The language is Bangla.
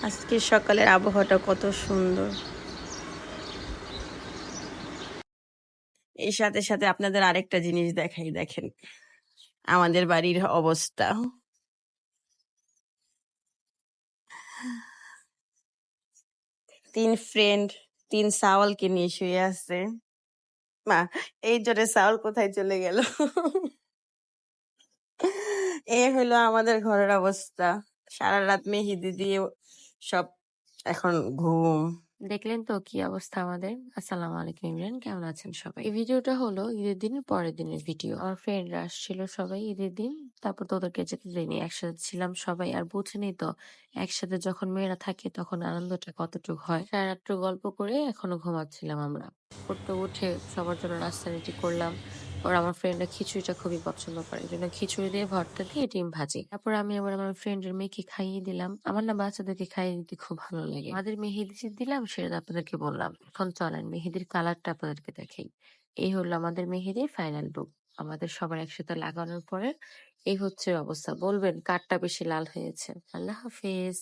আজকে সকালের আবহাওয়াটা কত সুন্দর। এর সাথে সাথে আপনাদের আরেকটা জিনিস দেখাই, দেখেন আমাদের বাড়ির অবস্থা। 3 ফ্রেন্ড 3 শাওয়ালকে নিয়ে শুয়ে আছে। মা, এই জোরে শাওয়াল কোথায় চলে গেল? এ হলো আমাদের ঘরের অবস্থা। সারা রাত মেহেদি দিয়ে সব এখন ঘুম। দেখলেন তো কি অবস্থা আমাদের। আসসালামু আলাইকুম ইমরান, কেমন আছেন সবাই? এই ভিডিওটা হলো ঈদের দিনের পরের দিনের ভিডিও। আমার ফ্রেন্ডরা আসছিল সবাই ঈদের দিন, তারপর তোদেরকে যেতে দেয়নি, একসাথে ছিলাম সবাই। আর বুঝেনি তো একসাথে যখন মেয়েরা থাকে তখন আনন্দটা কতটুকু হয়। সারা রাত্র গল্প করে এখনো ঘুমাচ্ছিলাম আমরা। পড়তে উঠে সবার জন্য নাস্তা রেডি করলাম। ওর আমার ফ্রেন্ডরা খিচুড়িটা খুবই পছন্দ করে, এই জন্য খিচুড়ি দিয়ে ভর্তা দিয়ে ডিম ভাজি। তারপর আমি আবার আমার ফ্রেন্ডের মেয়েকে খাইয়ে দিলাম। আমার না বাচ্চাদেরকে খাইয়ে দিতে খুব ভালো লাগে। আমাদের মেহেদি যে দিলাম সেটা আপনাদেরকে বললাম। এখন চলেন মেহেদির কালারটা আপনাদেরকে দেখাই। এই হলো আমাদের মেহেদির ফাইনাল লুক। আমাদের সবার একসাথে লাগানোর পরে এই হচ্ছে অবস্থা। বলবেন কারটা বেশি লাল হয়েছে। আল্লাহ হাফেজ।